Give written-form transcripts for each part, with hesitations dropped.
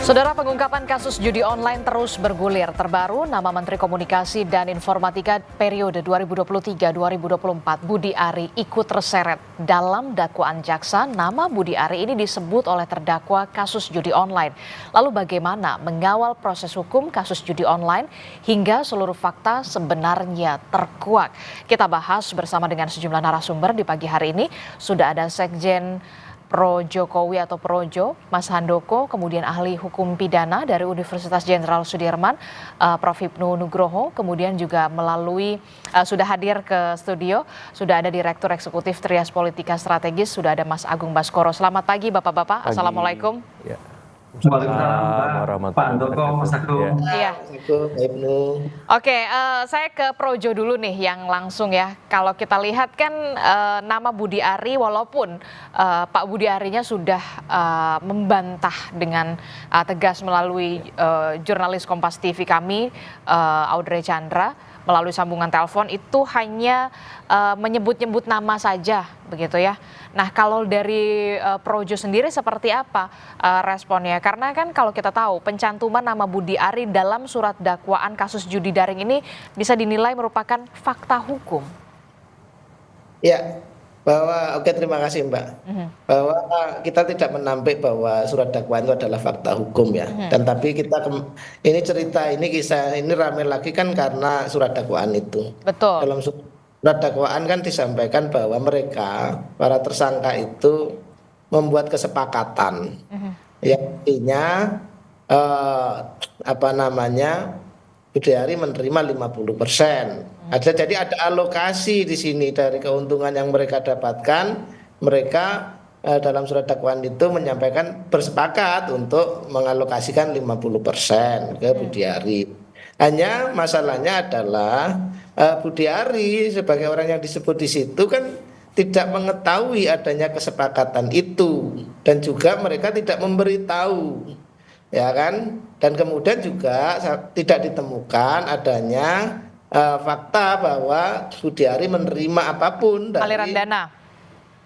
Saudara, pengungkapan kasus judi online terus bergulir. Terbaru, nama Menteri Komunikasi dan Informatika periode 2023-2024 Budi Ari ikut terseret. Dalam dakwaan jaksa, nama Budi Ari ini disebut oleh terdakwa kasus judi online. Lalu bagaimana mengawal proses hukum kasus judi online hingga seluruh fakta sebenarnya terkuak? Kita bahas bersama dengan sejumlah narasumber di pagi hari ini. Sudah ada Sekjen Pro Jokowi atau Projo, Mas Handoko, kemudian ahli hukum pidana dari Universitas Jenderal Sudirman, Prof. Hipnu Nugroho, kemudian juga melalui sudah hadir ke studio, sudah ada Direktur Eksekutif Trias Politika Strategis, sudah ada Mas Agung Baskoro. Selamat pagi Bapak-Bapak, Assalamualaikum. Ya. Waalaikumsalam Pak Handoko, Mas Agung. Iya. Oke, saya ke Projo dulu nih yang langsung ya. Kalau kita lihat kan nama Budi Ari, walaupun Pak Budi Arinya sudah membantah dengan tegas melalui jurnalis Kompas TV kami, Audrey Chandra, melalui sambungan telepon, itu hanya menyebut-nyebut nama saja, begitu ya. Nah, kalau dari Projo sendiri seperti apa responnya? Karena kan kalau kita tahu pencantuman nama Budi Ari dalam surat dakwaan kasus judi daring ini bisa dinilai merupakan fakta hukum. Ya, terima kasih Mbak. Bahwa kita tidak menampik bahwa surat dakwaan itu adalah fakta hukum ya. Dan tapi ini cerita, ini kisah, ini ramai lagi kan karena surat dakwaan itu. Betul. Dalam surat dakwaan kan disampaikan bahwa mereka, para tersangka itu membuat kesepakatan. Yang intinya Budi Ari menerima 50%. Jadi ada alokasi di sini dari keuntungan yang mereka dapatkan. Mereka dalam surat dakwaan itu menyampaikan bersepakat untuk mengalokasikan 50% ke Budi Ari. Hanya masalahnya adalah Budi Ari sebagai orang yang disebut di situ kan tidak mengetahui adanya kesepakatan itu, dan juga mereka tidak memberitahu, ya kan? Dan kemudian juga tidak ditemukan adanya fakta bahwa Budi Ari menerima apapun dari aliran dana.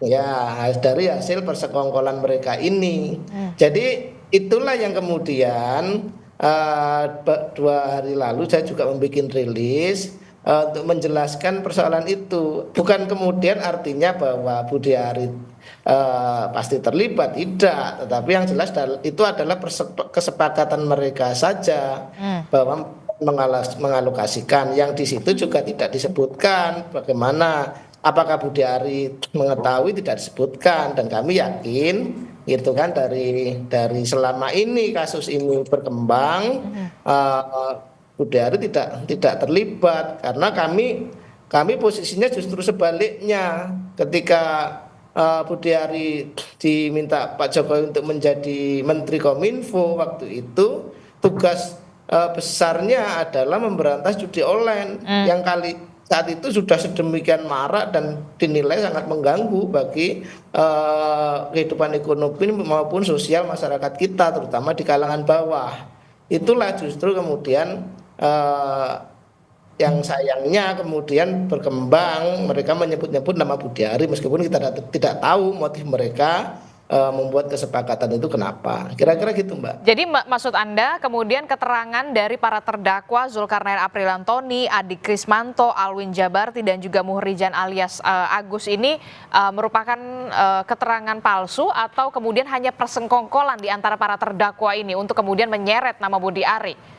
Ya, dari hasil persekongkolan mereka ini. Jadi itulah yang kemudian 2 hari lalu saya juga membuat rilis untuk menjelaskan persoalan itu. Bukan kemudian artinya bahwa Budi Ari pasti terlibat, tidak. Tetapi yang jelas itu adalah kesepakatan mereka saja bahwa mengalokasikan. Yang di situ juga tidak disebutkan bagaimana, apakah Budi Ari mengetahui, tidak disebutkan. Dan kami yakin gitu kan dari selama ini kasus ini berkembang, Budi Ari tidak terlibat, karena kami posisinya justru sebaliknya. Ketika Budi Ari diminta Pak Jokowi untuk menjadi Menteri Kominfo waktu itu, tugas besarnya adalah memberantas judi online yang saat itu sudah sedemikian marak dan dinilai sangat mengganggu bagi kehidupan ekonomi maupun sosial masyarakat kita, terutama di kalangan bawah. Itulah justru kemudian yang sayangnya kemudian berkembang, mereka menyebut-nyebut nama Budi Ari meskipun kita tidak tahu motif mereka membuat kesepakatan itu kenapa. Kira-kira gitu Mbak. Jadi maksud Anda kemudian keterangan dari para terdakwa Zulkarnain Aprilantoni, Adi Krismanto, Alwin Jabarti dan juga Muhrijan alias Agus ini merupakan keterangan palsu atau kemudian hanya persengkongkolan di antara para terdakwa ini untuk kemudian menyeret nama Budi Ari?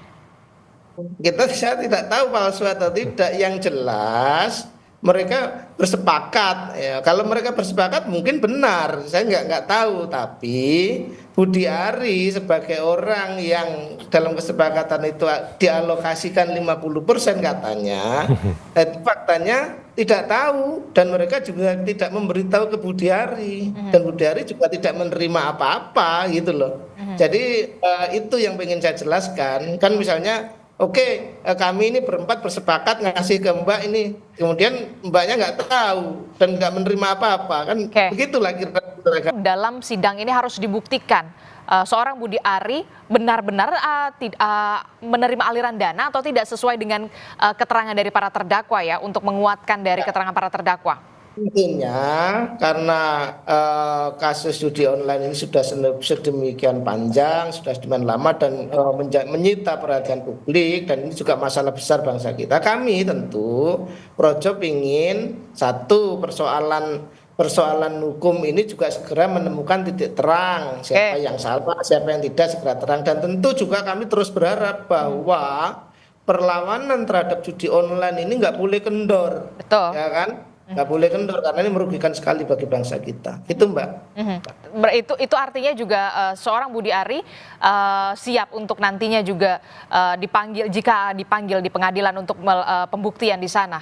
Saya tidak tahu palsu atau tidak. Yang jelas mereka bersepakat. Ya, kalau mereka bersepakat mungkin benar. Saya nggak tahu. Tapi Budi Ari sebagai orang yang dalam kesepakatan itu dialokasikan 50% katanya, itu faktanya tidak tahu, dan mereka juga tidak memberitahu ke Budi Ari, dan Budi Ari juga tidak menerima apa-apa gitu loh. Jadi itu yang ingin saya jelaskan. Kan misalnya, oke, kami ini berempat bersepakat ngasih ke Mbak ini, kemudian Mbaknya nggak tahu dan nggak menerima apa-apa, kan begitulah kira-kira. Dalam sidang ini harus dibuktikan seorang Budi Ari benar-benar menerima aliran dana atau tidak sesuai dengan keterangan dari para terdakwa ya, untuk menguatkan dari keterangan para terdakwa. Tentunya karena kasus judi online ini sudah sedemikian panjang, sudah sedemikian lama dan menyita perhatian publik dan ini juga masalah besar bangsa kita. Kami tentu Projo ingin satu persoalan persoalan hukum ini juga segera menemukan titik terang siapa yang salah, siapa yang tidak segera terang dan tentu juga kami terus berharap bahwa perlawanan terhadap judi online ini nggak boleh kendor, Betul. ya kan? Nggak boleh kendor karena ini merugikan sekali bagi bangsa kita. Itu Mbak. Itu artinya juga seorang Budi Ari siap untuk nantinya juga dipanggil jika dipanggil di pengadilan untuk pembuktian di sana.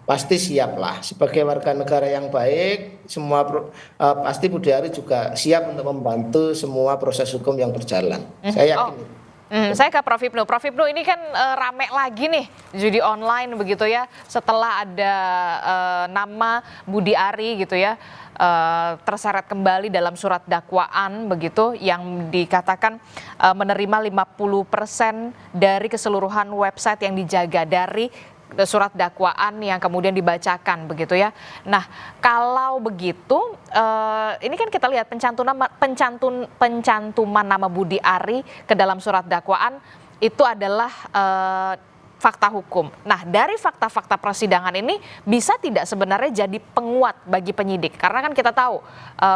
Pasti siap lah sebagai warga negara yang baik. Semua pasti Budi Ari juga siap untuk membantu semua proses hukum yang berjalan. Saya yakin. Saya ke Prof. Hipnu. Prof. Hipnu ini kan rame lagi nih judi online begitu ya setelah ada nama Budi Ari gitu ya terseret kembali dalam surat dakwaan begitu yang dikatakan menerima 50% dari keseluruhan website yang dijaga dari surat dakwaan yang kemudian dibacakan begitu ya. Nah, kalau begitu ini kan kita lihat pencantuman nama Budi Ari ke dalam surat dakwaan itu adalah fakta hukum. Nah, dari fakta-fakta persidangan ini bisa tidak sebenarnya jadi penguat bagi penyidik? Karena kan kita tahu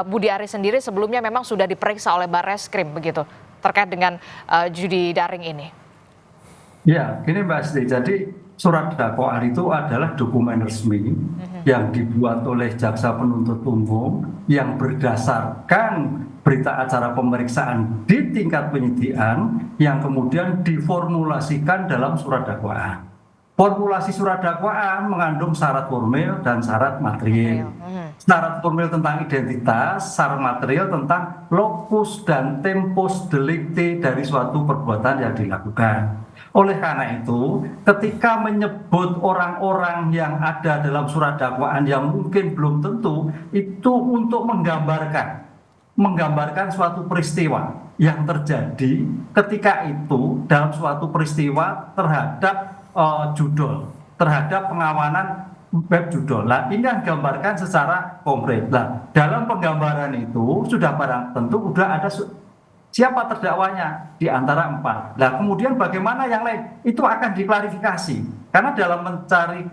Budi Ari sendiri sebelumnya memang sudah diperiksa oleh Barreskrim begitu terkait dengan judi daring ini. Ya, gini Mbak Asti, jadi surat dakwaan itu adalah dokumen resmi yang dibuat oleh jaksa penuntut umum yang berdasarkan berita acara pemeriksaan di tingkat penyidikan yang kemudian diformulasikan dalam surat dakwaan. Formulasi surat dakwaan mengandung syarat formil dan syarat material. Syarat formil tentang identitas, syarat material tentang lokus dan tempus delicti dari suatu perbuatan yang dilakukan. Oleh karena itu, ketika menyebut orang-orang yang ada dalam surat dakwaan yang mungkin belum tentu, itu untuk menggambarkan suatu peristiwa yang terjadi ketika itu dalam suatu peristiwa terhadap judul, terhadap pengawanan web judul. Nah, ini yang digambarkan secara konkret. Nah, dalam penggambaran itu sudah barang tentu sudah ada siapa terdakwanya di antara 4. Nah, kemudian bagaimana yang lain? Itu akan diklarifikasi. Karena dalam mencari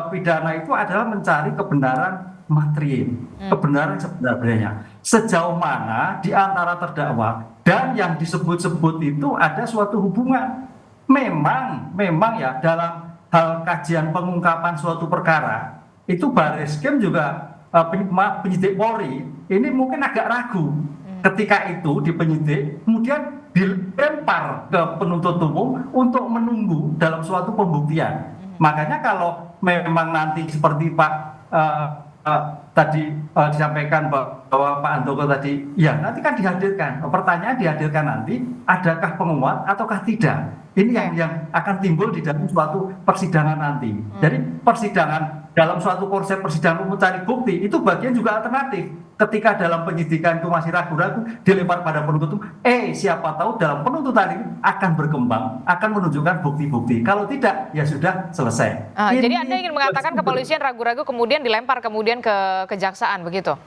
pidana itu adalah mencari kebenaran material, kebenaran sebenarnya. Sejauh mana di antara terdakwa dan yang disebut-sebut itu ada suatu hubungan. Memang ya dalam hal kajian pengungkapan suatu perkara itu Barreskrim juga penyidik Polri ini mungkin agak ragu. Ketika itu di penyidik, kemudian dilempar ke penuntut umum untuk menunggu dalam suatu pembuktian. Makanya kalau memang nanti seperti Pak tadi disampaikan bahwa Pak Handoko tadi, ya nanti kan dihadirkan. Pertanyaan dihadirkan nanti, adakah penguat ataukah tidak? Ini yang akan timbul di dalam suatu persidangan nanti. Jadi persidangan dalam suatu konsep persidangan mencari bukti itu bagian juga alternatif. Ketika dalam penyidikan itu masih ragu-ragu, dilempar pada penuntut, siapa tahu dalam penuntutan ini akan berkembang, akan menunjukkan bukti-bukti. Kalau tidak, ya sudah selesai. Jadi Anda ingin mengatakan kepolisian ragu-ragu kemudian dilempar kemudian ke kejaksaan begitu?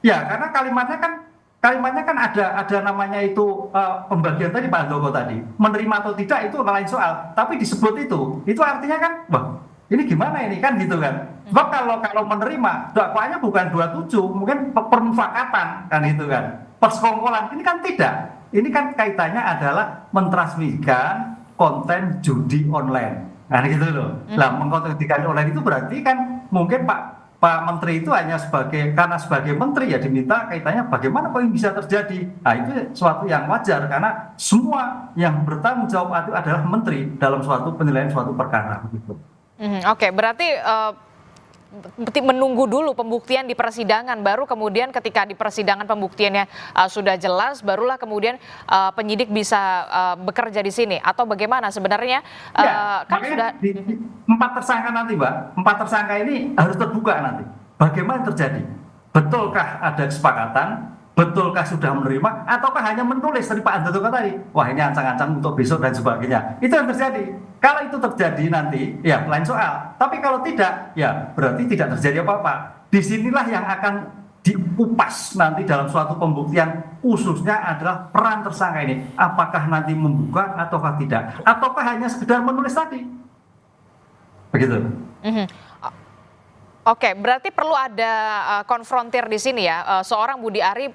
Ya, karena kalimatnya kan ada namanya itu pembagian tadi Pak Handoko tadi. Menerima atau tidak itu lain soal, tapi disebut itu artinya kan, wah ini gimana ini kan gitu kan. Sebab kalau menerima dakwaannya bukan 27, mungkin permufakatan kan itu kan. Persekongkolan ini kan tidak. Ini kan kaitannya adalah mentransmisikan konten judi online. Nah gitu loh. Nah, mengkontensikan online itu berarti kan mungkin Pak Menteri itu hanya karena sebagai menteri ya diminta kaitannya bagaimana kok ini bisa terjadi. Nah itu suatu yang wajar karena semua yang bertanggung jawab itu adalah menteri dalam suatu penilaian suatu perkara begitu. Oke, berarti menunggu dulu pembuktian di persidangan, baru kemudian ketika di persidangan pembuktiannya sudah jelas, barulah kemudian penyidik bisa bekerja di sini atau bagaimana sebenarnya? Kan sudah 4 tersangka nanti, Mbak. 4 tersangka ini harus terbuka nanti. Bagaimana terjadi? Betulkah ada kesepakatan betulkah sudah menerima ataukah hanya menulis dari Pak Handoko tadi, wah ini ancang-ancang untuk besok dan sebagainya. Itu yang terjadi. Kalau itu terjadi nanti, ya lain soal. Tapi kalau tidak, ya berarti tidak terjadi apa-apa. Disinilah yang akan diupas nanti dalam suatu pembuktian, khususnya adalah peran tersangka ini. Apakah nanti membuka ataukah tidak, ataukah hanya sekedar menulis tadi. Begitu. Oke, berarti perlu ada konfrontir di sini ya. Seorang Budi Ari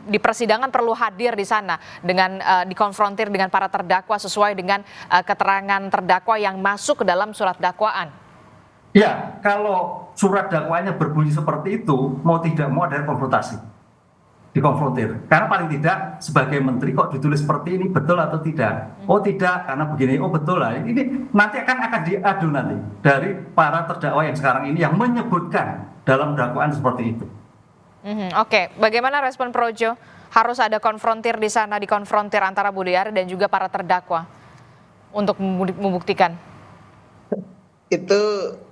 di persidangan perlu hadir di sana dengan dikonfrontir dengan para terdakwa sesuai dengan keterangan terdakwa yang masuk ke dalam surat dakwaan. Ya, kalau surat dakwaannya berbunyi seperti itu, mau tidak mau ada konfrontasi, dikonfrontir. Karena paling tidak sebagai menteri kok ditulis seperti ini, betul atau tidak? Oh tidak, karena begini. Oh betul lah. Ini nanti akan diadu nanti dari para terdakwa yang sekarang ini yang menyebutkan dalam dakwaan seperti itu. Oke, bagaimana respon Projo? Harus ada konfrontir di sana, dikonfrontir antara Budi Ari dan juga para terdakwa untuk membuktikan. Itu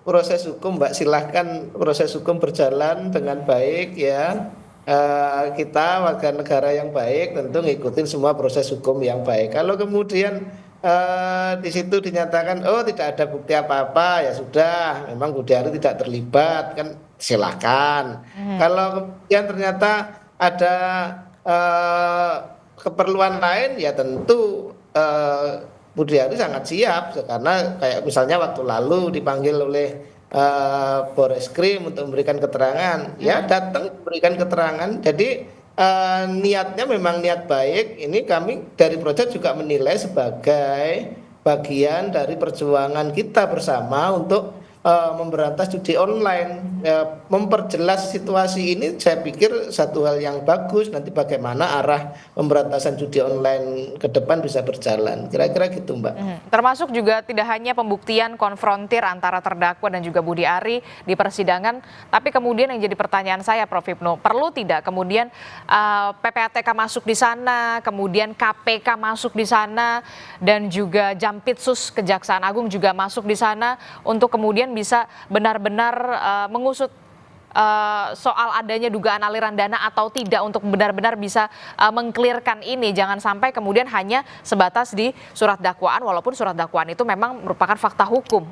proses hukum, Mbak. Silahkan proses hukum berjalan dengan baik ya. Kita warga negara yang baik tentu ngikutin semua proses hukum yang baik. Kalau kemudian di situ dinyatakan oh tidak ada bukti apa-apa, ya sudah, memang Budi Ari tidak terlibat, kan silakan. Kalau kemudian ternyata ada keperluan lain, ya tentu Budi Ari sangat siap, karena kayak misalnya waktu lalu dipanggil oleh Barreskrim untuk memberikan keterangan, ya datang memberikan keterangan. Jadi niatnya memang niat baik. Ini kami dari Project juga menilai sebagai bagian dari perjuangan kita bersama untuk memberantas judi online. Memperjelas situasi ini saya pikir satu hal yang bagus. Nanti bagaimana arah pemberantasan judi online ke depan bisa berjalan. Kira-kira gitu, Mbak. Termasuk juga tidak hanya pembuktian konfrontir antara terdakwa dan juga Budi Ari di persidangan, tapi kemudian yang jadi pertanyaan saya, Prof. Hipnu, perlu tidak kemudian PPATK masuk di sana, kemudian KPK masuk di sana, dan juga Jampitsus Kejaksaan Agung juga masuk di sana untuk kemudian bisa benar-benar mengusut soal adanya dugaan aliran dana atau tidak, untuk benar-benar bisa mengklirkan ini. Jangan sampai kemudian hanya sebatas di surat dakwaan, walaupun surat dakwaan itu memang merupakan fakta hukum.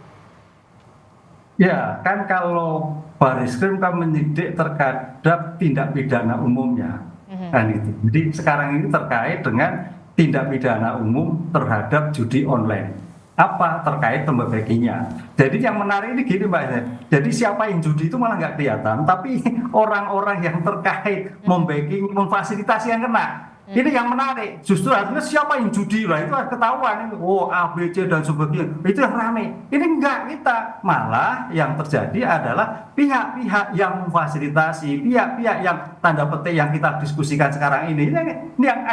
Ya, kan kalau Barreskrim kan menyidik terhadap tindak pidana umumnya. Kan itu. Jadi sekarang ini terkait dengan tindak pidana umum terhadap judi online. Apa terkait pembaginya. Jadi yang menarik ini gini, Mbak. Jadi siapa yang judi itu malah nggak kelihatan, tapi orang-orang yang terkait membacking, memfasilitasi yang kena. Ini yang menarik. Justru artinya siapa yang judi lah itu ketahuan. Oh A, B, C dan sebagainya. Itu yang rame. Ini enggak kita. Malah yang terjadi adalah pihak-pihak yang memfasilitasi, pihak-pihak yang tanda petik yang kita diskusikan sekarang ini. Ini yang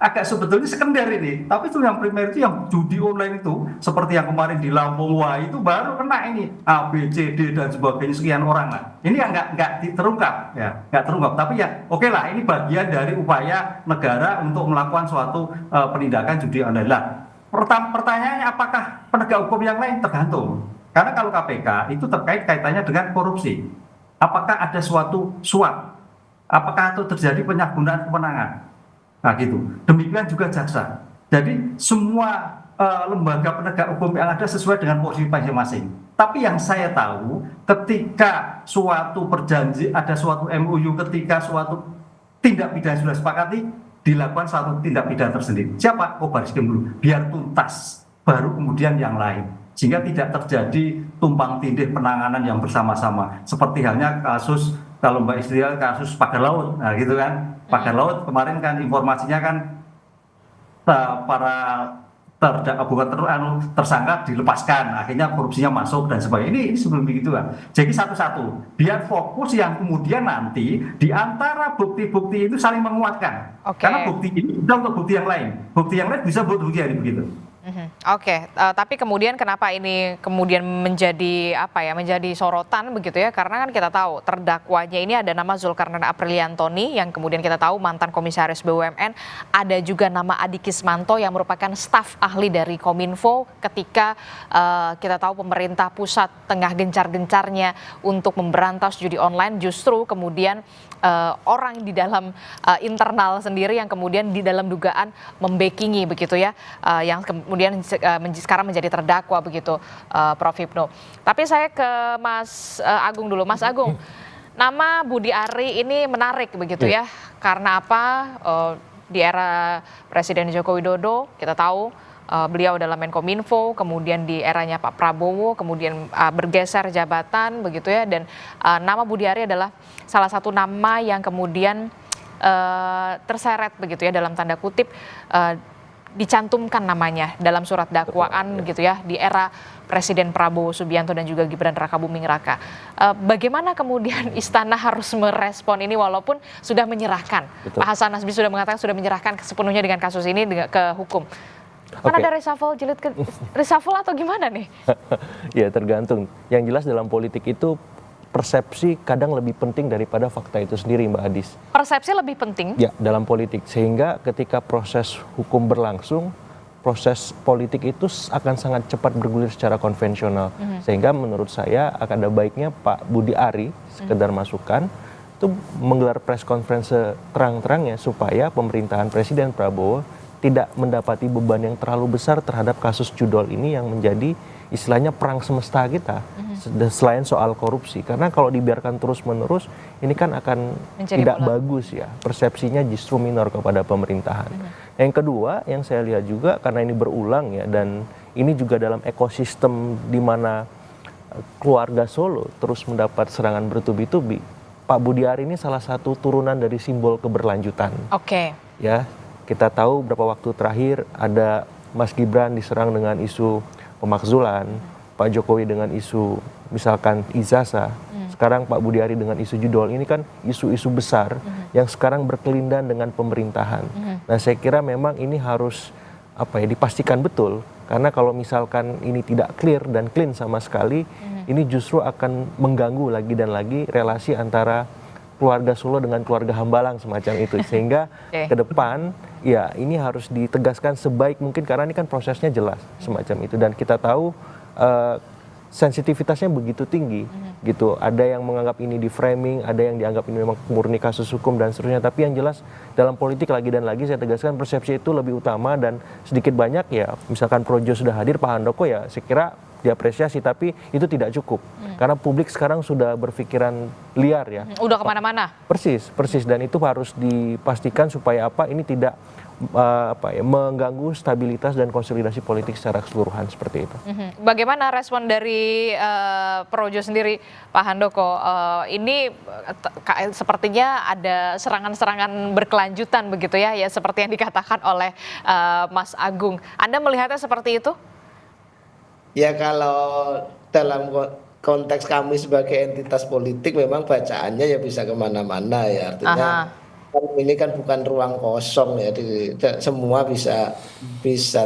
agak sebetulnya sekunder ini. Tapi itu yang primer itu yang judi online itu, seperti yang kemarin di Lampung, wah itu baru kena ini A, B, C, D dan sebagainya sekian orang lah. Ini yang nggak terungkap ya, nggak terungkap. Tapi ya oke lah, ini bagian dari upaya negara untuk melakukan suatu penindakan judi online lah. Pertanyaannya apakah penegak hukum yang lain? Tergantung. Karena kalau KPK itu terkait kaitannya dengan korupsi. Apakah ada suatu suap? Apakah itu terjadi penyalahgunaan kewenangan? Nah gitu. Demikian juga jaksa. Jadi semua lembaga penegak hukum yang ada sesuai dengan porsi masing-masing. Tapi yang saya tahu, ketika suatu perjanji, ada suatu MOU, ketika suatu tindak pidana sudah sepakati, dilakukan suatu tindak pidana tersendiri. Siapa? Oh Barreskrim dulu, biar tuntas, baru kemudian yang lain. Sehingga tidak terjadi tumpang tindih penanganan yang bersama-sama. Seperti halnya kasus, kalau Mbak Istrial, kasus pagar laut, nah gitu kan. Pagar laut kemarin kan informasinya kan para tersangka dilepaskan, akhirnya korupsinya masuk dan sebagainya. Ini sebelum begitu kan. Jadi satu-satu, biar fokus yang kemudian nanti di antara bukti-bukti itu saling menguatkan. Karena bukti ini sudah untuk bukti yang lain. Bukti yang lain bisa buat bukti yang begitu. Tapi kemudian kenapa ini kemudian menjadi menjadi sorotan begitu ya? Karena kan kita tahu terdakwanya ini ada nama Zulkarnain Apriliantoni yang kemudian kita tahu mantan komisaris BUMN, ada juga nama Adi Kismanto yang merupakan staf ahli dari Kominfo ketika kita tahu pemerintah pusat tengah gencar-gencarnya untuk memberantas judi online, justru kemudian orang di dalam internal sendiri yang kemudian di dalam dugaan membackingi begitu ya, yang kemudian sekarang menjadi terdakwa begitu, Prof. Hipnu. Tapi saya ke Mas Agung dulu, Mas Agung. Nama Budi Ari ini menarik begitu ya, karena apa? Di era Presiden Joko Widodo kita tahu beliau adalah Menkominfo, kemudian di eranya Pak Prabowo, kemudian bergeser jabatan begitu ya, dan nama Budi Ari adalah salah satu nama yang kemudian terseret begitu ya dalam tanda kutip, dicantumkan namanya dalam surat dakwaan gitu ya di era Presiden Prabowo Subianto dan juga Gibran Rakabuming Raka. Bagaimana kemudian Istana harus merespon ini walaupun sudah menyerahkan? Betul. Pak Hasan Nasbi sudah mengatakan sudah menyerahkan sepenuhnya dengan kasus ini ke hukum. Kan ada reshuffle jilid ke reshuffle atau gimana nih? Ya tergantung. Yang jelas dalam politik itu persepsi kadang lebih penting daripada fakta itu sendiri, Mbak Adis. Persepsi lebih penting? Ya, dalam politik. Sehingga ketika proses hukum berlangsung, proses politik itu akan sangat cepat bergulir secara konvensional. Sehingga menurut saya akan ada baiknya Pak Budi Ari, sekedar masukan, itu menggelar press conference terang-terangnya supaya pemerintahan Presiden Prabowo tidak mendapati beban yang terlalu besar terhadap kasus judol ini yang menjadi istilahnya perang semesta kita, selain soal korupsi. Karena kalau dibiarkan terus-menerus, ini kan akan menjadi tidak bagus ya, persepsinya justru minor kepada pemerintahan. Yang kedua, yang saya lihat juga, karena ini berulang ya, dan ini juga dalam ekosistem di mana keluarga Solo terus mendapat serangan bertubi-tubi, Pak Budi Ari ini salah satu turunan dari simbol keberlanjutan. Ya, kita tahu beberapa waktu terakhir ada Mas Gibran diserang dengan isu pemakzulan, Pak Jokowi dengan isu misalkan ijazah, sekarang Pak Budi Ari dengan isu judol. Ini kan isu-isu besar yang sekarang berkelindan dengan pemerintahan. Nah, saya kira memang ini harus dipastikan betul, karena kalau misalkan ini tidak clear dan clean sama sekali, ini justru akan mengganggu lagi dan lagi relasi antara keluarga Solo dengan keluarga Hambalang semacam itu, sehingga ke depan ya ini harus ditegaskan sebaik mungkin, karena ini kan prosesnya jelas semacam itu, dan kita tahu sensitivitasnya begitu tinggi gitu. Ada yang menganggap ini di framing, ada yang dianggap ini memang murni kasus hukum dan seterusnya. Tapi yang jelas dalam politik lagi dan lagi saya tegaskan persepsi itu lebih utama, dan sedikit banyak ya misalkan Projo sudah hadir, Pak Handoko ya saya kira diapresiasi, tapi itu tidak cukup karena publik sekarang sudah berpikiran liar ya. Udah kemana-mana. Persis, dan itu harus dipastikan supaya ini tidak mengganggu stabilitas dan konsolidasi politik secara keseluruhan seperti itu. Bagaimana respon dari Projo sendiri, Pak Handoko? Ini sepertinya ada serangan-serangan berkelanjutan begitu ya, seperti yang dikatakan oleh Mas Agung. Anda melihatnya seperti itu? Ya, kalau dalam konteks kami sebagai entitas politik memang bacaannya ya bisa kemana-mana ya, artinya ini kan bukan ruang kosong ya, semua bisa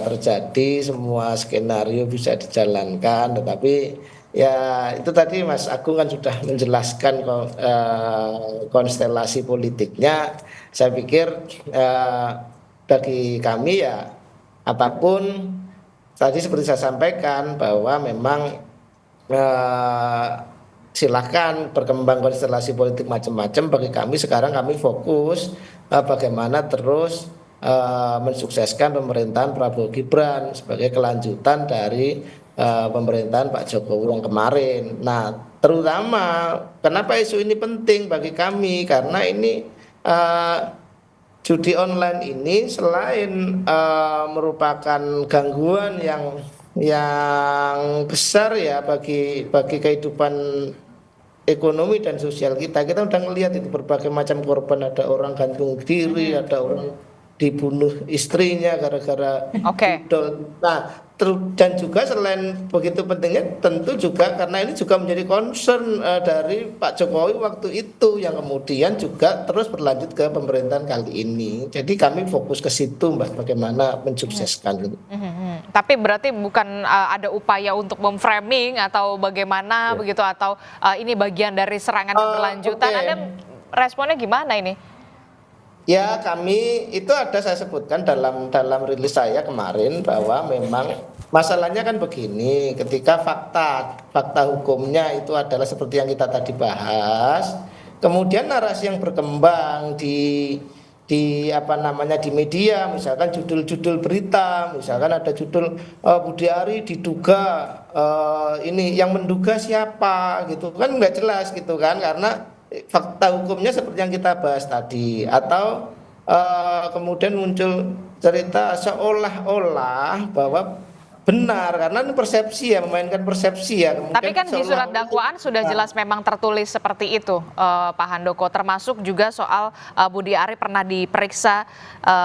terjadi, semua skenario bisa dijalankan, tetapi ya itu tadi Mas Agung kan sudah menjelaskan konstelasi politiknya. Saya pikir bagi kami ya apapun, tadi seperti saya sampaikan bahwa memang silahkan berkembang konstelasi politik macam-macam. Bagi kami sekarang kami fokus bagaimana terus mensukseskan pemerintahan Prabowo Gibran sebagai kelanjutan dari pemerintahan Pak Jokowi yang kemarin. Nah, terutama kenapa isu ini penting bagi kami, karena ini judi online ini selain merupakan gangguan yang besar ya bagi kehidupan ekonomi dan sosial kita. Kita udah ngelihat itu berbagai macam korban, ada orang gantung diri, ada orang dibunuh istrinya gara-gara judol. Nah, dan juga selain begitu pentingnya, tentu juga karena ini juga menjadi concern dari Pak Jokowi waktu itu, yang kemudian juga terus berlanjut ke pemerintahan kali ini. Jadi kami fokus ke situ, Mbak, bagaimana mensukseskan itu. Tapi berarti bukan ada upaya untuk memframing atau bagaimana begitu, atau ini bagian dari serangan yang berlanjutan. Anda responnya gimana ini? Ya, kami itu ada saya sebutkan dalam rilis saya kemarin bahwa memang masalahnya kan begini, ketika fakta hukumnya itu adalah seperti yang kita tadi bahas, kemudian narasi yang berkembang di apa namanya di media, misalkan judul-judul berita, misalkan ada judul Budi Ari diduga ini yang menduga siapa gitu kan, nggak jelas gitu kan, karena fakta hukumnya seperti yang kita bahas tadi, atau kemudian muncul cerita seolah-olah bahwa benar, karena ini persepsi ya, memainkan persepsi ya. Kemudian tapi kan di surat dakwaan sudah jelas memang tertulis seperti itu, Pak Handoko, termasuk juga soal Budi Ari pernah diperiksa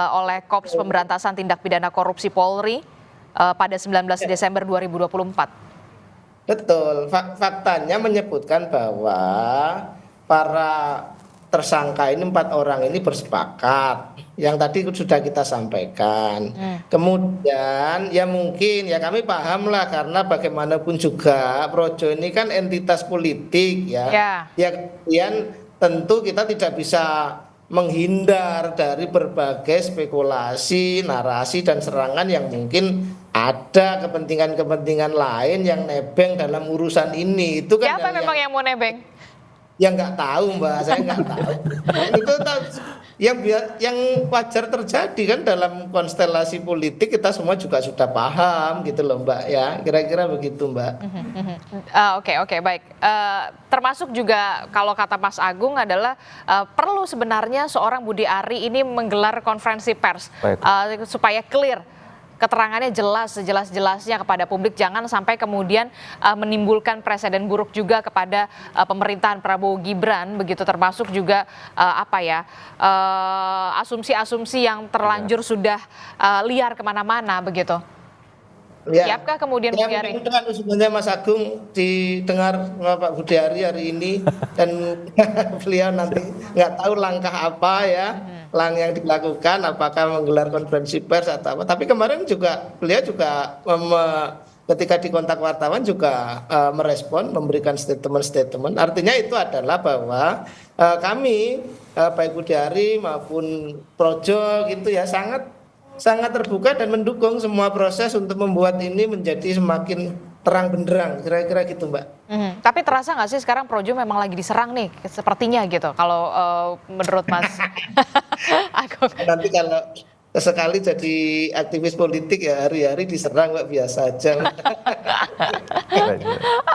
oleh Kops Pemberantasan Tindak Pidana Korupsi Polri pada 19 Desember 2024. Betul, faktanya menyebutkan bahwa para tersangka ini 4 orang ini bersepakat yang tadi sudah kita sampaikan. Kemudian ya mungkin ya kami paham lah, karena bagaimanapun juga Projo ini kan entitas politik ya. Ya kemudian tentu kita tidak bisa menghindar dari berbagai spekulasi, narasi dan serangan yang mungkin ada kepentingan-kepentingan lain yang nebeng dalam urusan ini. Itu kan siapa memang yang mau nebeng? Ya nggak tahu Mbak, saya nggak tahu. Itu yang wajar terjadi kan dalam konstelasi politik, kita semua juga sudah paham gitu loh Mbak ya, kira-kira begitu Mbak. Oke, baik. Termasuk juga kalau kata Mas Agung adalah perlu sebenarnya seorang Budi Ari ini menggelar konferensi pers supaya clear, keterangannya jelas sejelas-jelasnya kepada publik, jangan sampai kemudian menimbulkan presiden buruk juga kepada pemerintahan Prabowo Gibran begitu, termasuk juga asumsi-asumsi yang terlanjur sudah liar kemana-mana begitu. Ya. Siapkah kemudian Budi Ari? Dengan usulannya Mas Agung didengar Pak Budi Ari hari ini, dan beliau nanti nggak tahu langkah apa ya yang dilakukan, apakah menggelar konferensi pers atau apa. Tapi kemarin juga beliau juga ketika dikontak wartawan juga merespon, memberikan statement-statement. Artinya itu adalah bahwa kami baik Budi Ari maupun Projo gitu ya sangat terbuka dan mendukung semua proses untuk membuat ini menjadi semakin terang benderang, kira-kira gitu Mbak. Tapi terasa nggak sih sekarang Projo memang lagi diserang nih, sepertinya gitu, kalau menurut Mas Agung? Nanti kalau sekali jadi aktivis politik ya hari-hari diserang Mbak, biasa aja.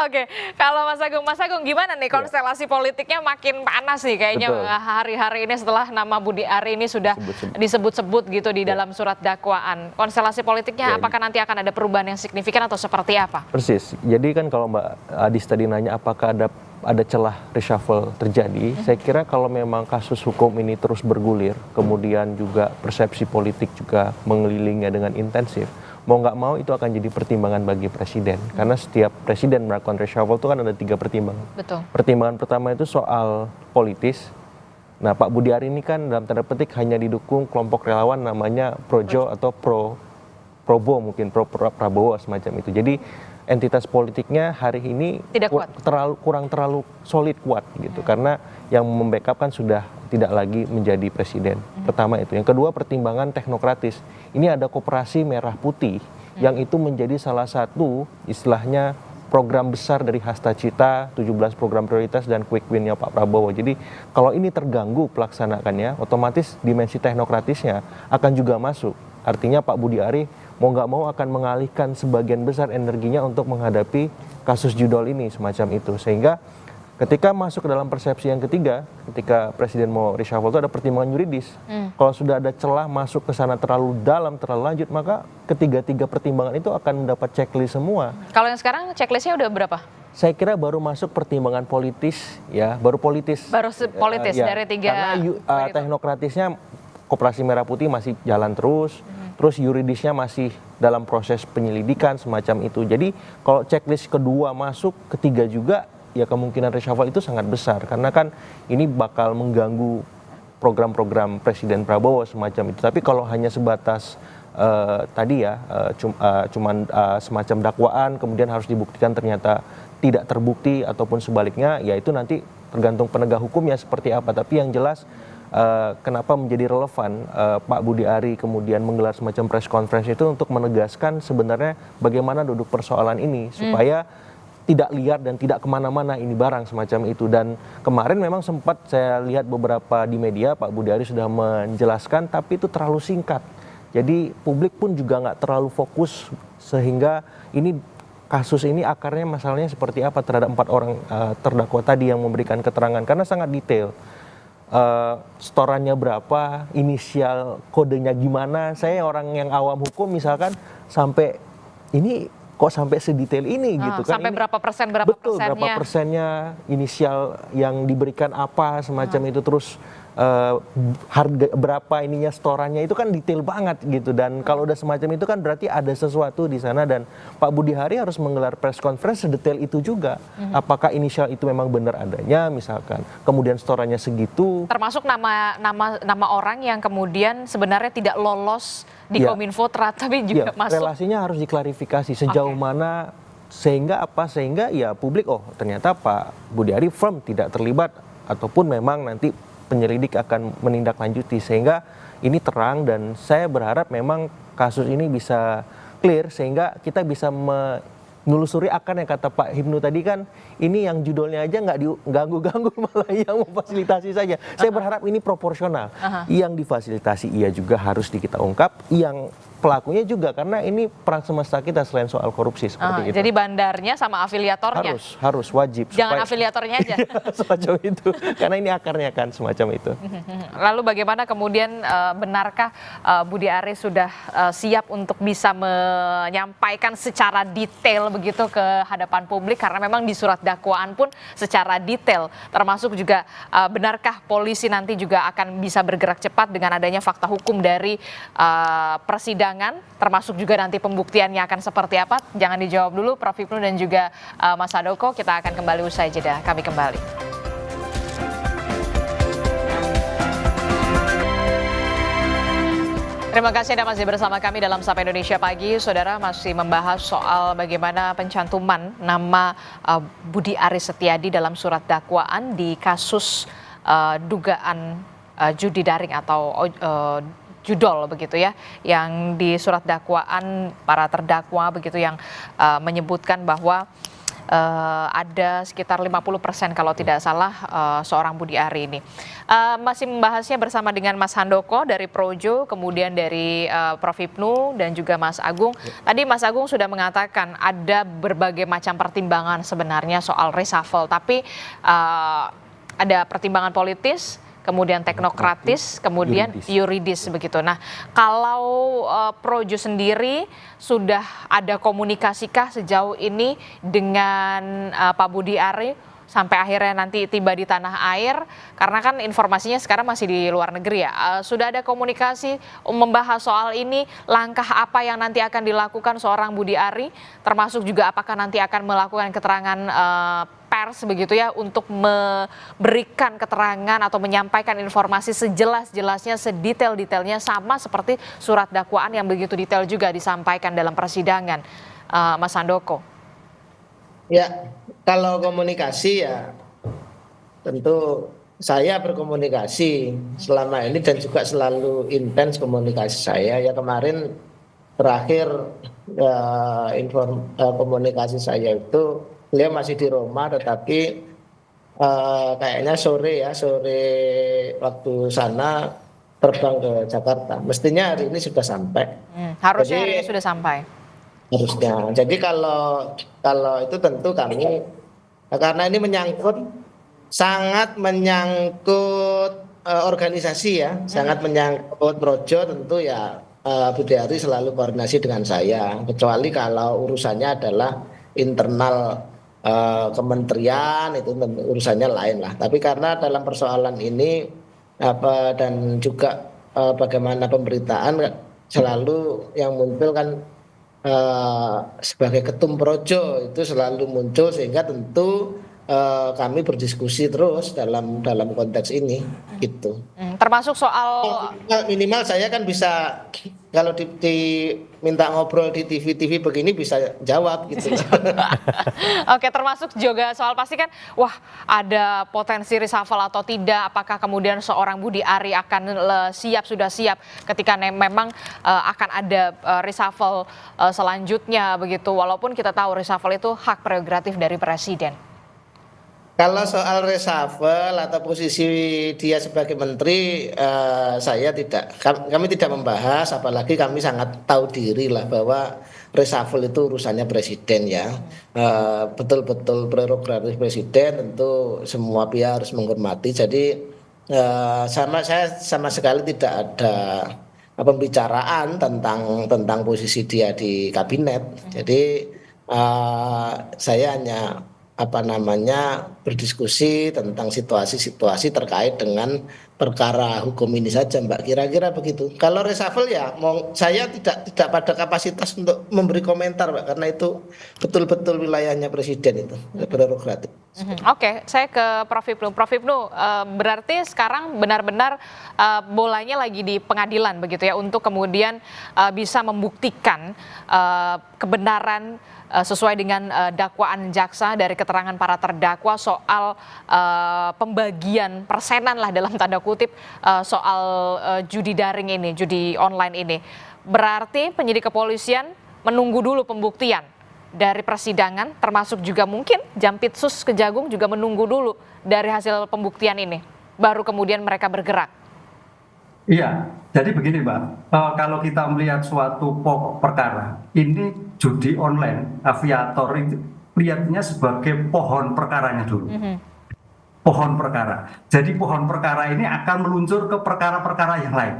Oke, kalau Mas Agung gimana nih konstelasi politiknya makin panas nih kayaknya hari-hari ini setelah nama Budi Ari ini sudah disebut-sebut gitu di dalam surat dakwaan. Konstelasi politiknya apakah nanti akan ada perubahan yang signifikan atau seperti apa? Persis. Jadi kan kalau Mbak Adis tadi nanya apakah ada celah reshuffle terjadi, saya kira kalau memang kasus hukum ini terus bergulir, kemudian juga persepsi politik juga mengelilingnya dengan intensif, mau nggak mau itu akan jadi pertimbangan bagi presiden. Karena setiap presiden melakukan reshuffle itu kan ada 3 pertimbangan. Betul. Pertimbangan pertama itu soal politis. Nah, Pak Budi Ari ini kan dalam tanda petik hanya didukung kelompok relawan namanya Projo atau Probo, mungkin Pro Prabowo semacam itu. Jadi entitas politiknya hari ini kurang terlalu solid kuat gitu, karena yang membackup kan sudah tidak lagi menjadi presiden. Pertama itu. Yang kedua, pertimbangan teknokratis. Ini ada koperasi merah putih yang itu menjadi salah satu istilahnya program besar dari Hasta Cita, 17 program prioritas dan quick win-nya Pak Prabowo. Jadi kalau ini terganggu pelaksanakannya, otomatis dimensi teknokratisnya akan juga masuk. Artinya Pak Budi Ari mau nggak mau akan mengalihkan sebagian besar energinya untuk menghadapi kasus judol ini semacam itu. Sehingga ketika masuk ke dalam persepsi yang ketiga, ketika presiden mau reshuffle itu ada pertimbangan yuridis. Kalau sudah ada celah masuk ke sana terlalu dalam, terlalu lanjut, maka ketiga-tiga pertimbangan itu akan mendapat checklist semua. Kalau yang sekarang checklistnya udah berapa? Saya kira baru masuk pertimbangan politis ya, baru politis. Baru politis dari 3. Karena teknokratisnya Koperasi Merah Putih masih jalan terus yuridisnya masih dalam proses penyelidikan semacam itu. Jadi kalau checklist kedua masuk, ketiga juga, ya kemungkinan reshuffle itu sangat besar. Karena kan ini bakal mengganggu program-program Presiden Prabowo semacam itu. Tapi kalau hanya sebatas tadi ya, cuman semacam dakwaan, kemudian harus dibuktikan ternyata tidak terbukti ataupun sebaliknya, ya itu nanti tergantung penegak hukumnya seperti apa. Tapi yang jelas, kenapa menjadi relevan Pak Budi Ari kemudian menggelar semacam press conference itu untuk menegaskan sebenarnya bagaimana duduk persoalan ini supaya tidak liar dan tidak kemana-mana ini barang semacam itu. Dan kemarin memang sempat saya lihat beberapa di media Pak Budi Ari sudah menjelaskan, tapi itu terlalu singkat. Jadi publik pun juga nggak terlalu fokus, sehingga kasus ini akarnya masalahnya seperti apa terhadap 4 orang terdakwa tadi yang memberikan keterangan, karena sangat detail. Setorannya berapa, inisial kodenya gimana. Saya orang yang awam hukum misalkan sampai ini kok sampai sedetail ini gitu kan. Sampai berapa persen, berapa betul, persennya. berapa persennya, inisial yang diberikan apa semacam itu, terus harga berapa ininya, setorannya itu kan detail banget gitu. Dan kalau udah semacam itu kan berarti ada sesuatu di sana, dan Pak Budi Ari harus menggelar press conference sedetail itu juga. Apakah inisial itu memang benar adanya misalkan, kemudian setorannya segitu. Termasuk nama orang yang kemudian sebenarnya tidak lolos di Kominfo tapi juga masuk. Relasinya harus diklarifikasi sejauh mana, sehingga ya publik, oh ternyata Pak Budi Ari firm tidak terlibat, ataupun memang nanti penyelidik akan menindaklanjuti, sehingga ini terang. Dan saya berharap memang kasus ini bisa clear, sehingga kita bisa menelusuri akar yang kata Pak Hipnu tadi kan, ini yang judulnya aja nggak diganggu-ganggu, malah yang memfasilitasi saja. Saya berharap ini proporsional. Yang difasilitasi ia juga harus kita ungkap, yang pelakunya juga, karena ini perang semesta kita selain soal korupsi seperti itu. Jadi bandarnya sama afiliatornya harus wajib. Jangan afiliatornya aja. Semacam itu, karena ini akarnya kan semacam itu. Lalu bagaimana kemudian, benarkah Budi Ari sudah siap untuk bisa menyampaikan secara detail begitu ke hadapan publik, karena memang di surat dakwaan pun secara detail, termasuk juga benarkah polisi nanti juga akan bisa bergerak cepat dengan adanya fakta hukum dari persidangan, termasuk juga nanti pembuktiannya akan seperti apa? Jangan dijawab dulu Prof. Hipnu dan juga Mas Handoko, kita akan kembali usai jeda. Kami kembali. Terima kasih Anda masih bersama kami dalam Sapa Indonesia Pagi. Saudara, masih membahas soal bagaimana pencantuman nama Budi Ari Setiadi dalam surat dakwaan di kasus dugaan judi daring atau judol begitu ya, yang di surat dakwaan para terdakwa begitu yang menyebutkan bahwa ada sekitar 50% kalau tidak salah seorang Budi Ari ini. Masih membahasnya bersama dengan Mas Handoko dari Projo, kemudian dari Prof. Hipnu dan juga Mas Agung. Tadi Mas Agung sudah mengatakan ada berbagai macam pertimbangan sebenarnya soal reshuffle, tapi ada pertimbangan politis, kemudian teknokratis, kemudian yuridis begitu. Nah, kalau Projo sendiri sudah ada komunikasikah sejauh ini dengan Pak Budi Ari sampai akhirnya nanti tiba di tanah air? Karena kan informasinya sekarang masih di luar negeri ya. Sudah ada komunikasi membahas soal ini, langkah apa yang nanti akan dilakukan seorang Budi Ari, termasuk juga apakah nanti akan melakukan keterangan pers begitu ya, untuk memberikan keterangan atau menyampaikan informasi sejelas-jelasnya, sedetail-detailnya, sama seperti surat dakwaan yang begitu detail juga disampaikan dalam persidangan. Mas Handoko. Ya, kalau komunikasi ya tentu saya berkomunikasi selama ini dan juga selalu intens komunikasi saya. Ya kemarin terakhir komunikasi saya itu beliau masih di Roma, tetapi kayaknya sore waktu sana terbang ke Jakarta. Mestinya hari ini sudah sampai. Harusnya hari ini sudah sampai. Harusnya. Jadi kalau itu tentu kami, karena ini sangat menyangkut organisasi ya, sangat menyangkut Projo, tentu ya Budi Ari selalu koordinasi dengan saya. Kecuali kalau urusannya adalah internal kementerian, itu urusannya lain lah. Tapi karena dalam persoalan ini dan juga bagaimana pemberitaan, selalu yang muncul kan sebagai ketum Projo itu selalu muncul, sehingga tentu kami berdiskusi terus dalam konteks ini gitu. Termasuk soal minimal saya kan bisa kalau diminta ngobrol di TV-TV begini bisa jawab gitu. Oke, termasuk juga soal pasti kan, wah ada potensi reshuffle atau tidak, apakah kemudian seorang Budi Ari akan sudah siap ketika memang akan ada reshuffle selanjutnya begitu, walaupun kita tahu reshuffle itu hak prerogatif dari Presiden. Kalau soal reshuffle atau posisi dia sebagai menteri, kami tidak membahas, apalagi kami sangat tahu diri lah bahwa reshuffle itu urusannya presiden ya. Betul-betul prerogatif presiden, tentu semua pihak harus menghormati. Jadi saya sama sekali tidak ada pembicaraan tentang posisi dia di kabinet. Jadi saya hanya berdiskusi tentang situasi-situasi terkait dengan perkara hukum ini saja, Mbak. Kira-kira begitu. Kalau reshuffle ya, saya tidak pada kapasitas untuk memberi komentar, Mbak, karena itu betul-betul wilayahnya presiden itu, prerogatif. Oke, saya ke Prof. Hipnu. Prof. Hipnu, berarti sekarang benar-benar bolanya lagi di pengadilan begitu ya, untuk kemudian bisa membuktikan kebenaran sesuai dengan dakwaan jaksa dari keterangan para terdakwa soal pembagian persenan lah dalam tanda kutip soal judi daring ini, judi online ini. Berarti penyidik kepolisian menunggu dulu pembuktian dari persidangan, termasuk juga mungkin Jampitsus Kejagung juga menunggu dulu dari hasil pembuktian ini, baru kemudian mereka bergerak. Iya, jadi begini Mbak, kalau kita melihat suatu pokok perkara, ini judi online, aviator itu lihatnya sebagai pohon perkaranya dulu. Pohon perkara. Jadi pohon perkara ini akan meluncur ke perkara-perkara yang lain.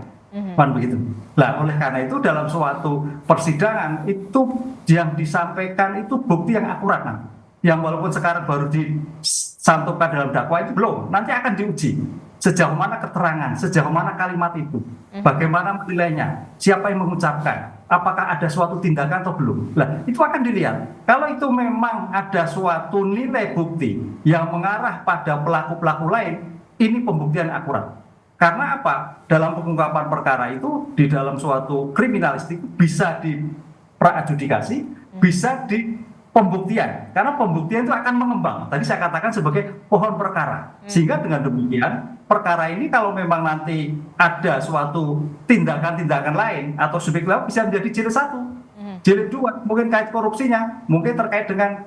Kan begitu. Nah, oleh karena itu dalam suatu persidangan itu yang disampaikan itu bukti yang akurat. Nah, yang walaupun sekarang baru disantumkan dalam dakwaan itu belum, nanti akan diuji. Sejauh mana keterangan, sejauh mana kalimat itu, bagaimana menilainya, siapa yang mengucapkan, apakah ada suatu tindakan atau belum. Nah, itu akan dilihat. Kalau itu memang ada suatu nilai bukti yang mengarah pada pelaku-pelaku lain, ini pembuktian akurat. Karena apa? Dalam pengungkapan perkara itu, di dalam suatu kriminalistik bisa dipraadjudikasi, bisa di pembuktian, karena pembuktian itu akan mengembang. Tadi saya katakan sebagai pohon perkara. Sehingga dengan demikian, perkara ini kalau memang nanti ada suatu tindakan-tindakan lain atau subjek lain bisa menjadi jilid 1, jilid 2, mungkin kait korupsinya, mungkin terkait dengan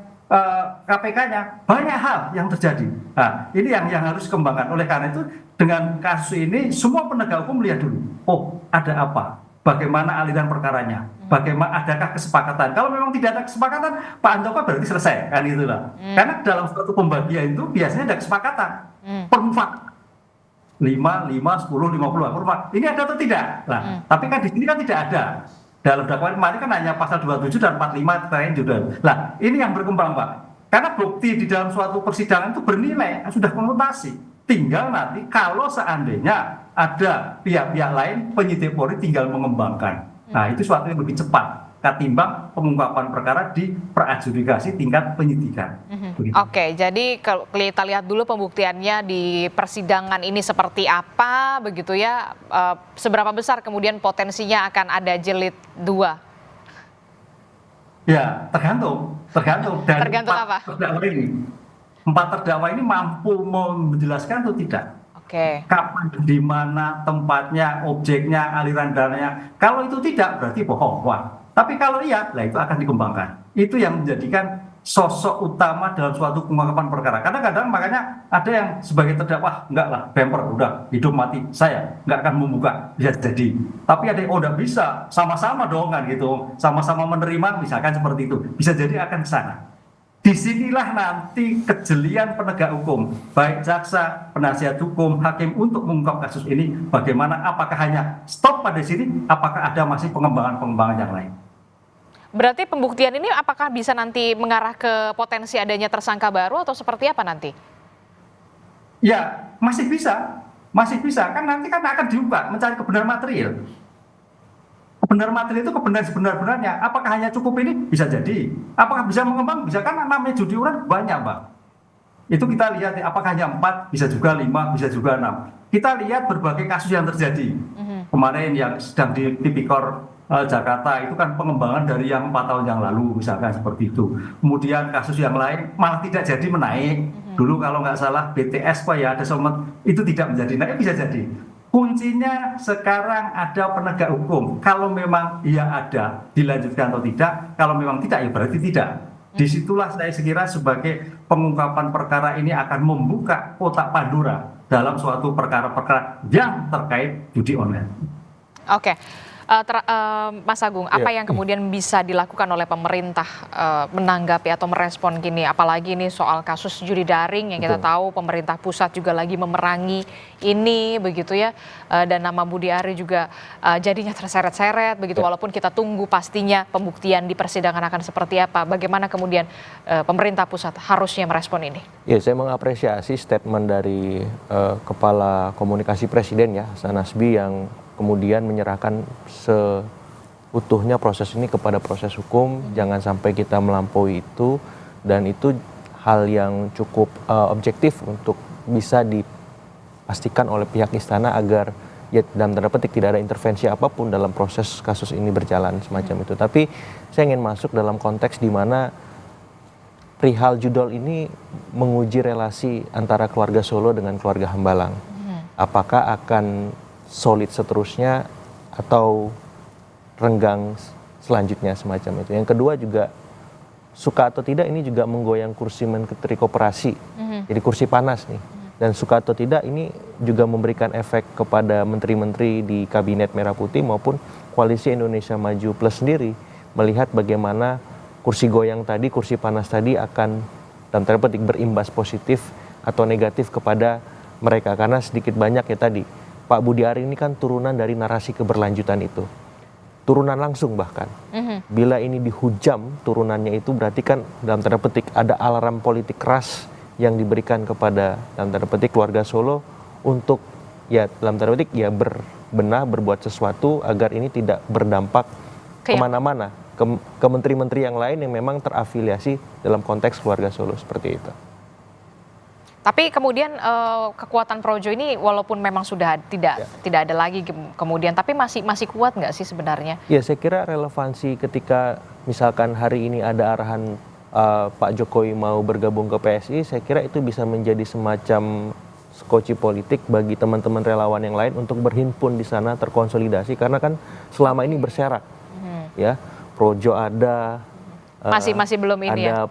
KPK-nya, banyak hal yang terjadi. Nah, ini yang harus dikembangkan. Oleh karena itu, dengan kasus ini semua penegak hukum melihat dulu, oh ada apa? Bagaimana aliran perkaranya, bagaimana adakah kesepakatan. Kalau memang tidak ada kesepakatan, Pak Handoko berarti selesai, kan itulah. Karena dalam suatu pembagian itu biasanya ada kesepakatan, permufakat 5, 10, 50, permufakat. Ini ada atau tidak? Nah, tapi kan di sini kan tidak ada. Dalam dakwaan kemarin kan hanya pasal 27 dan 45 terakhir juga. Nah, ini yang berkembang, Pak. Karena bukti di dalam suatu persidangan itu bernilai, sudah konotasi. Tinggal nanti kalau seandainya ada pihak-pihak lain, penyidik Polri tinggal mengembangkan. Nah, itu suatu yang lebih cepat ketimbang pengungkapan perkara di peradjudikasi tingkat penyidikan. Oke, jadi kalau kita lihat dulu pembuktiannya di persidangan ini seperti apa, begitu ya. Seberapa besar kemudian potensinya akan ada jilid 2? Ya, tergantung dari tergantung apa? Empat terdakwa ini mampu menjelaskan atau tidak? Oke. Kapan, di mana, tempatnya, objeknya, aliran dananya. Kalau itu tidak, berarti bohong. Wah. Tapi kalau iya, lah itu akan dikembangkan. Itu yang menjadikan sosok utama dalam suatu pengungkapan perkara. Kadang-kadang makanya ada yang sebagai terdakwa, enggak lah, bemper, udah hidup mati, saya enggak akan membuka, bisa jadi. Tapi ada yang, oh enggak bisa, sama-sama dong kan gitu, sama-sama menerima, misalkan seperti itu. Bisa jadi akan ke sana. Disinilah nanti kejelian penegak hukum, baik jaksa, penasihat hukum, hakim untuk mengungkap kasus ini. Bagaimana, apakah hanya stop pada sini, apakah ada masih pengembangan-pengembangan yang lain. Berarti pembuktian ini apakah bisa nanti mengarah ke potensi adanya tersangka baru atau seperti apa nanti? Ya, masih bisa. Kan nanti kan akan dibuka, mencari kebenaran material. Kebenaran material itu kebenaran sebenar-benarnya. Apakah hanya cukup ini? Bisa jadi. Apakah bisa mengembang? Bisa, kan namanya judi online banyak, Mbak. Itu kita lihat apakah hanya 4, bisa juga 5, bisa juga 6. Kita lihat berbagai kasus yang terjadi. kemarin yang sedang di Tipikor Jakarta itu kan pengembangan dari yang 4 tahun yang lalu misalkan seperti itu. Kemudian kasus yang lain malah tidak jadi menaik. Dulu kalau nggak salah BTS Pak ya ada itu tidak menjadi naik, bisa jadi. Kuncinya sekarang ada penegak hukum. Kalau memang ia ada, dilanjutkan atau tidak. Kalau memang tidak, ya berarti tidak. Disitulah saya sekira sebagai pengungkapan perkara ini akan membuka kotak Pandora dalam suatu perkara-perkara yang terkait judi online. Oke. Mas Agung, apa yang kemudian bisa dilakukan oleh pemerintah menanggapi atau merespon gini, apalagi ini soal kasus judi daring yang kita tahu pemerintah pusat juga lagi memerangi ini begitu ya, dan nama Budi Ari juga jadinya terseret-seret begitu, walaupun kita tunggu pastinya pembuktian di persidangan akan seperti apa. Bagaimana kemudian pemerintah pusat harusnya merespon ini? Ya, saya mengapresiasi statement dari Kepala Komunikasi Presiden ya, Hasan Nasbi, yang kemudian menyerahkan seutuhnya proses ini kepada proses hukum, jangan sampai kita melampaui itu, dan itu hal yang cukup objektif untuk bisa dipastikan oleh pihak istana agar ya dalam tanda petik tidak ada intervensi apapun dalam proses kasus ini berjalan semacam itu. Tapi saya ingin masuk dalam konteks di mana perihal judol ini menguji relasi antara keluarga Solo dengan keluarga Hambalang. Apakah akan solid seterusnya atau renggang selanjutnya semacam itu. Yang kedua juga suka atau tidak ini juga menggoyang kursi Menteri Koperasi. Jadi kursi panas nih. Dan suka atau tidak ini juga memberikan efek kepada menteri-menteri di Kabinet Merah Putih maupun Koalisi Indonesia Maju Plus sendiri, melihat bagaimana kursi goyang tadi, kursi panas tadi akan dalam tanda petik berimbas positif atau negatif kepada mereka, karena sedikit banyak ya tadi Pak Budi Ari ini kan turunan dari narasi keberlanjutan itu. Turunan langsung bahkan. Bila ini dihujam turunannya itu berarti kan dalam tanda petik ada alarm politik keras yang diberikan kepada dalam tanda petik keluarga Solo untuk ya dalam tanda petik ya berbenah, berbuat sesuatu agar ini tidak berdampak kemana-mana. Ke menteri-menteri yang lain yang memang terafiliasi dalam konteks keluarga Solo seperti itu. Tapi kemudian kekuatan Projo ini walaupun memang sudah tidak ada lagi kemudian, tapi masih kuat nggak sih sebenarnya? Ya, saya kira relevansi ketika misalkan hari ini ada arahan Pak Jokowi mau bergabung ke PSI, saya kira itu bisa menjadi semacam skoci politik bagi teman-teman relawan yang lain untuk berhimpun di sana, terkonsolidasi, karena kan selama ini berserak, ya Projo ada, masih belum ini ada,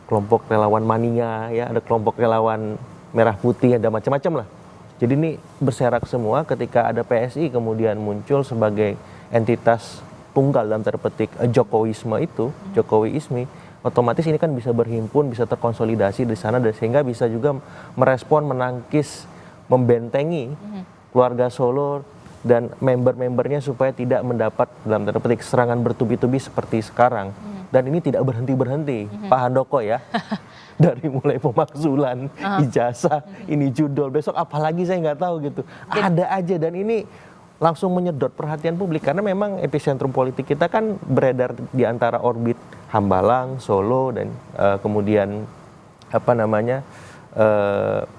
kelompok relawan mania, ya ada kelompok relawan merah putih, ada macam-macam lah. Jadi ini berserak semua. Ketika ada PSI kemudian muncul sebagai entitas tunggal dalam tanda petik Jokowisme itu, Jokowiisme, otomatis ini kan bisa berhimpun, bisa terkonsolidasi di sana, sehingga bisa juga merespon, menangkis, membentengi keluarga Solo dan member-membernya supaya tidak mendapat dalam tanda petik serangan bertubi-tubi seperti sekarang. Dan ini tidak berhenti-berhenti, Pak Handoko ya. Dari mulai pemakzulan, ijazah, ini judul, besok apalagi saya nggak tahu gitu. Ada aja, dan ini langsung menyedot perhatian publik. Karena memang epicentrum politik kita kan beredar di antara orbit Hambalang, Solo, dan kemudian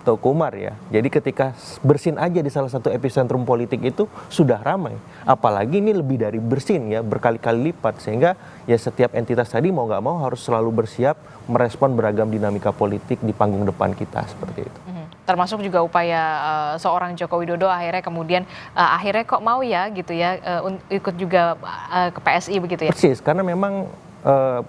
Teuku Umar ya. Jadi ketika bersin aja di salah satu epicentrum politik itu sudah ramai. Apalagi ini lebih dari bersin ya, berkali-kali lipat, sehingga ya setiap entitas tadi mau nggak mau harus selalu bersiap merespon beragam dinamika politik di panggung depan kita seperti itu. Termasuk juga upaya seorang Joko Widodo akhirnya kemudian akhirnya kok mau ya gitu ya ikut juga ke PSI begitu ya. Persis, karena memang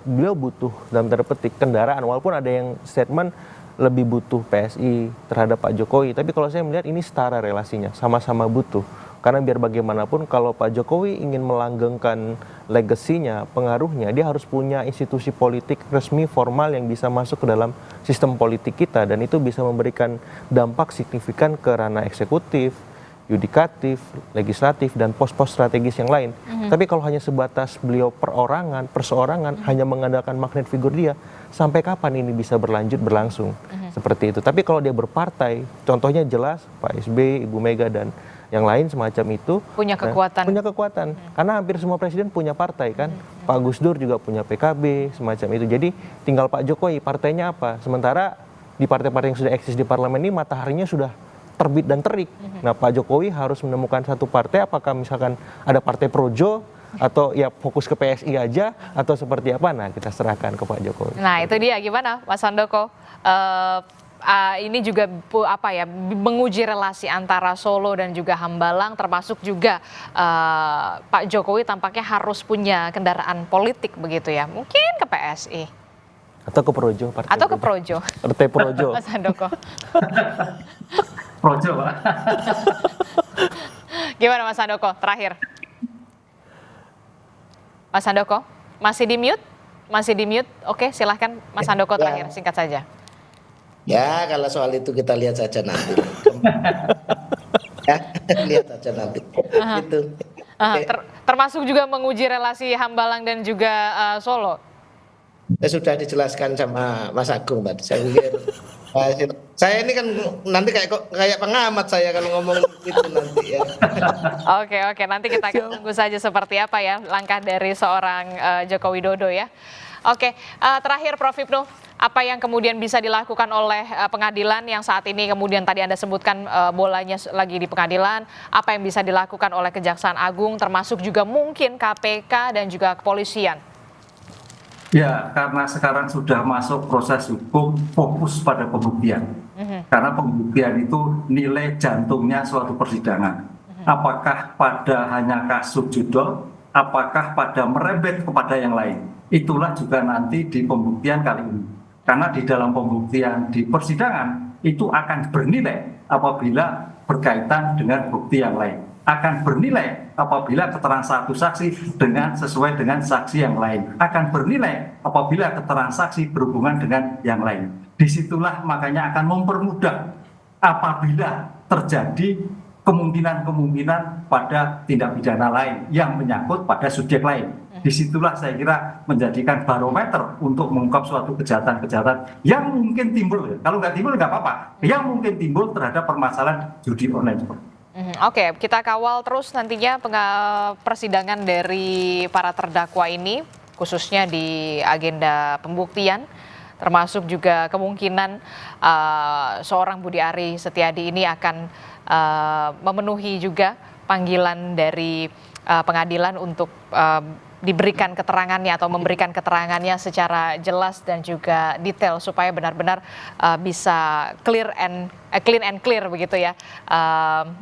beliau butuh dalam tanda petik kendaraan, walaupun ada yang statement lebih butuh PSI terhadap Pak Jokowi. Tapi kalau saya melihat ini setara relasinya, sama-sama butuh. Karena biar bagaimanapun kalau Pak Jokowi ingin melanggengkan legasinya, pengaruhnya, dia harus punya institusi politik resmi formal yang bisa masuk ke dalam sistem politik kita. Dan itu bisa memberikan dampak signifikan ke ranah eksekutif, yudikatif, legislatif, dan pos-pos strategis yang lain. Tapi kalau hanya sebatas beliau perorangan, perseorangan, hanya mengandalkan magnet figur dia, sampai kapan ini bisa berlangsung seperti itu. Tapi kalau dia berpartai, contohnya jelas Pak SBY, Ibu Mega, dan yang lain semacam itu punya kekuatan. Punya kekuatan. Karena hampir semua presiden punya partai kan. Pak Gus Dur juga punya PKB semacam itu. Jadi tinggal Pak Jokowi partainya apa. Sementara di partai-partai yang sudah eksis di parlemen ini mataharinya sudah terbit dan terik. Nah, Pak Jokowi harus menemukan satu partai, apakah misalkan ada partai projo atau ya fokus ke PSI aja atau seperti apa? Nah, kita serahkan ke Pak Jokowi. Nah, itu dia, gimana Mas Handoko? Ini juga menguji relasi antara Solo dan juga Hambalang, termasuk juga Pak Jokowi tampaknya harus punya kendaraan politik begitu ya, mungkin ke PSI atau ke Projo, partai Projo. Mas Handoko. Projo, Pak. Gimana Mas Handoko terakhir? Mas Handoko masih di mute? Oke, silahkan Mas Handoko terakhir, singkat saja. Ya, kalau soal itu kita lihat saja nanti. Ya, lihat saja nanti. Itu. Termasuk juga menguji relasi Hambalang dan juga Solo. Sudah dijelaskan sama Mas Agung tadi. Saya pikir saya ini kan nanti kayak pengamat saya kalau ngomong itu nanti ya. Oke, nanti kita akan tunggu saja seperti apa ya langkah dari seorang Joko Widodo ya. Oke, terakhir Prof. Hipnu, apa yang kemudian bisa dilakukan oleh pengadilan yang saat ini kemudian tadi Anda sebutkan bolanya lagi di pengadilan, apa yang bisa dilakukan oleh Kejaksaan Agung termasuk juga mungkin KPK dan juga kepolisian? Ya, karena sekarang sudah masuk proses hukum, fokus pada pembuktian. Karena pembuktian itu nilai jantungnya suatu persidangan. Apakah pada hanya kasus judul, apakah pada merembet kepada yang lain. Itulah juga nanti di pembuktian kali ini. Karena di dalam pembuktian di persidangan itu akan bernilai apabila berkaitan dengan bukti yang lain. Akan bernilai apabila keterangan satu saksi sesuai dengan saksi yang lain. Akan bernilai apabila keterangan saksi berhubungan dengan yang lain. Disitulah makanya akan mempermudah apabila terjadi kemungkinan pada tindak pidana lain yang menyangkut pada subjek lain. Disitulah saya kira menjadikan barometer untuk mengungkap suatu kejahatan-kejahatan yang mungkin timbul. Kalau nggak timbul nggak apa-apa. Yang mungkin timbul terhadap permasalahan judi online. Oke, kita kawal terus nantinya persidangan dari para terdakwa ini, khususnya di agenda pembuktian, termasuk juga kemungkinan seorang Budi Ari Setiadi ini akan memenuhi juga panggilan dari pengadilan untuk diberikan keterangannya atau memberikan keterangannya secara jelas dan juga detail supaya benar-benar bisa clean and clear begitu ya,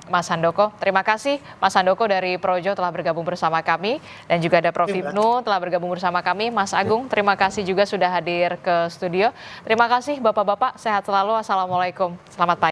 Mas Handoko. Terima kasih Mas Handoko dari Projo telah bergabung bersama kami dan juga ada Prof. Hipnu telah bergabung bersama kami. Mas Agung, terima kasih juga sudah hadir ke studio. Terima kasih Bapak-bapak, sehat selalu. Assalamualaikum. Selamat pagi.